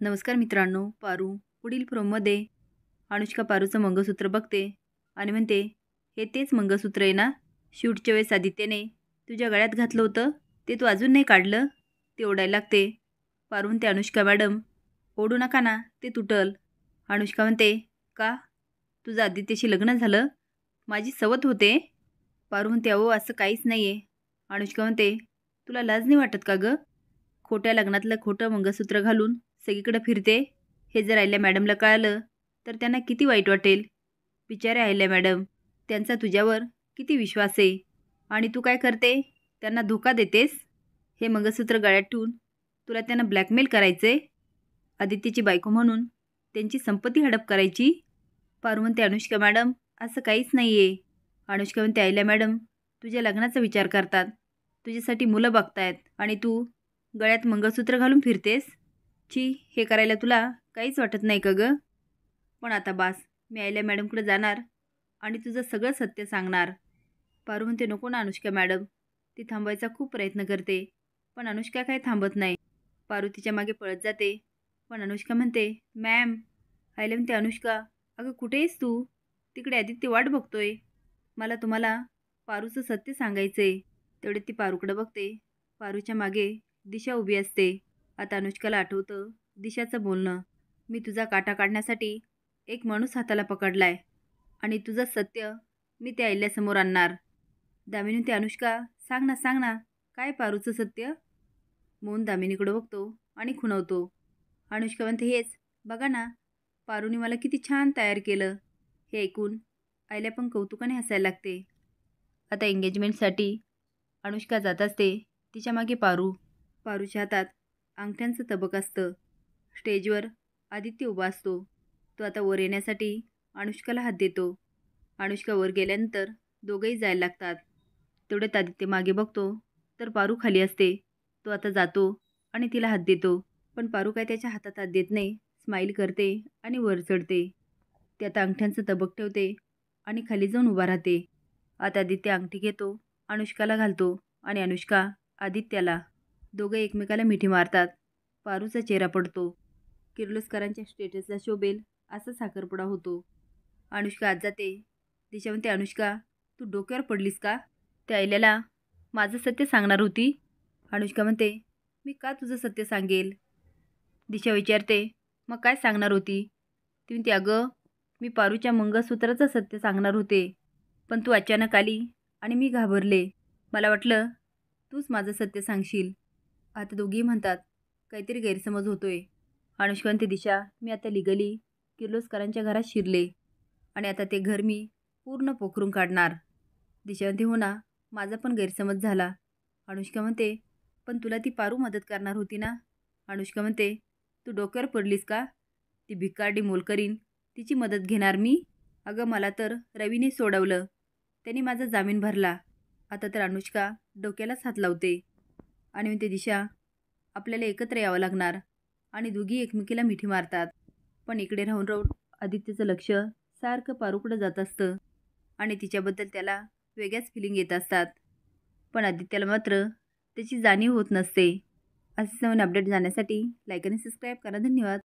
नमस्कार मित्रांनो, पारू पुढील प्रोममध्ये अनुष्का पारूचं मंगळसूत्र बघते आणि म्हणते, हे तेच मंगळसूत्र आहे ना? शूटच्या वेळेस आदित्यने तुझ्या गळ्यात घातलं होतं, ते तू अजून नाही काढलं? ते ओढायला लागते. पारू म्हणते, अनुष्का मॅडम ओढू नका ना, ते तुटल. अनुष्का म्हणते, का? तुझं आदित्यशी लग्न झालं? माझी सवत होते. पारू म्हणते, अहो असं काहीच नाही आहे. अनुष्का म्हणते, तुला लाज नाही वाटत का गं? खोट्या लग्नातलं खोटं मंगळसूत्र घालून सगळीकडे फिरते. हे जर अहिल्या मॅडमला कळालं तर त्यांना किती वाईट वाटेल. बिचाऱ्या अहिल्या मॅडम, त्यांचा तुझ्यावर किती विश्वास आहे आणि तू काय करते? त्यांना धोका देतेस. हे मंगळसूत्र गळ्यात ठेवून तुला त्यांना ब्लॅकमेल करायचे, आदित्यची बायको म्हणून त्यांची संपत्ती हडप करायची. पारू म्हणते, अनुष्का मॅडम असं काहीच नाही आहे. अनुष्का म्हणते, अहिल्या मॅडम तुझ्या लग्नाचा विचार करतात, तुझ्यासाठी मुलं बघतायत आणि तू गळ्यात मंगळसूत्र घालून फिरतेस. छी, हे करायला तुला काहीच वाटत नाही का गं? पण आता बास, मी अहिल्या मॅडमकडे जाणार आणि तुझं सगळं सत्य सांगणार. पारू म्हणते, नको ना अनुष्का मॅडम. ती थांबवायचा खूप प्रयत्न करते, पण अनुष्का काय थांबत नाही. पारू तिच्या मागे पळत जाते, पण अनुष्का म्हणते, मॅम. अहिल्या म्हणते, अनुष्का अगं कुठे आहेस तू? तिकडे आदित्य वाट बघतोय. मला तुम्हाला पारूचं सत्य सांगायचं आहे. तेवढे ती पारूकडे बघते. पारूच्या मागे दिशा उभी असते. आता अनुष्काला आठवतं दिशाचं बोलणं, मी तुझा काटा काढण्यासाठी एक माणूस हाताला पकडलाय आणि तुझं सत्य मी त्या अहिल्यासमोर आणणार. दामिनी ते, अनुष्का सांग ना सांग ना, काय पारूचं सत्य? मोहन दामिनीकडे बघतो आणि खुणवतो. अनुष्का म्हणते, हेच बघा ना, पारूने मला किती छान तयार केलं. हे ऐकून अहिल्या पण कौतुकाने हसायला लागते. आता एंगेजमेंटसाठी अनुष्का जात असते. तिच्या मागे पारूच्या हातात अंगठ्यांचं तबक असतं. स्टेजवर आदित्य उभा असतो. तो आता वर येण्यासाठी अनुष्काला हात देतो. अनुष्का वर गेल्यानंतर दोघंही जायला लागतात. तेवढ्यात आदित्य मागे बघतो तर पारू खाली असते. तो आता जातो आणि तिला हात देतो, पण पारू काय त्याच्या हातात हात देत नाही. स्माईल करते आणि वर चढते. ती आता अंगठ्यांचं तबक ठेवते आणि खाली जाऊन उभा राहते. आता आदित्य अंगठी घेतो, अनुष्काला घालतो आणि अनुष्का आदित्याला. दोघं एकमेकाला मिठी मारतात. पारूचा चेहरा पडतो. किर्लोस्करांच्या स्टेटसला शोभेल असा साखरपुडा होतो. अनुष्का आत जाते. दिशा म्हणते, अनुष्का तू डोक्यावर पडलीस का? त्या अहिल्याला माझं सत्य सांगणार होती. अनुष्का म्हणते, मी का तुझं सत्य सांगेल? दिशा विचारते, मग काय सांगणार होती? ती म्हणते, अगं मी पारूच्या मंगळसूत्राचं सत्य सांगणार होते, पण तू अचानक आली आणि मी घाबरले. मला वाटलं तूच माझं सत्य सांगशील. आता दोघीही म्हणतात, काहीतरी गैरसमज होतोय. अनुष्का म्हणते, दिशा मी आता लिगली किर्लोस्करांच्या घरात शिरले आणि आता ते घर मी पूर्ण पोखरून काढणार. दिशा म्हणते, हो ना, माझा पण गैरसमज झाला. अनुष्का म्हणते, पण तुला ती पारू मदत करणार होती ना? अनुष्का म्हणते, तू डोक्यावर पडलीस का? ती भिकारडी मोलकरीण, तिची मदत घेणार मी? अगं मला तर रवीने सोडवलं, त्यांनी माझा जामीन भरला. आता तर अनुष्का डोक्यालाच हात लावते आणि म्हणते, दिशा आपल्याला एकत्र यावं लागणार. आणि दोघी एकमेकीला मिठी मारतात. पण इकडे राहून राहून आदित्यचं लक्ष सारखं पारूकडं जात असतं आणि तिच्याबद्दल त्याला वेगळ्याच फिलिंग येत असतात. पण आदित्याला मात्र त्याची जाणीव होत नसते. असे नवीन अपडेट जाण्यासाठी लाईक आणि सबस्क्राईब करा. धन्यवाद.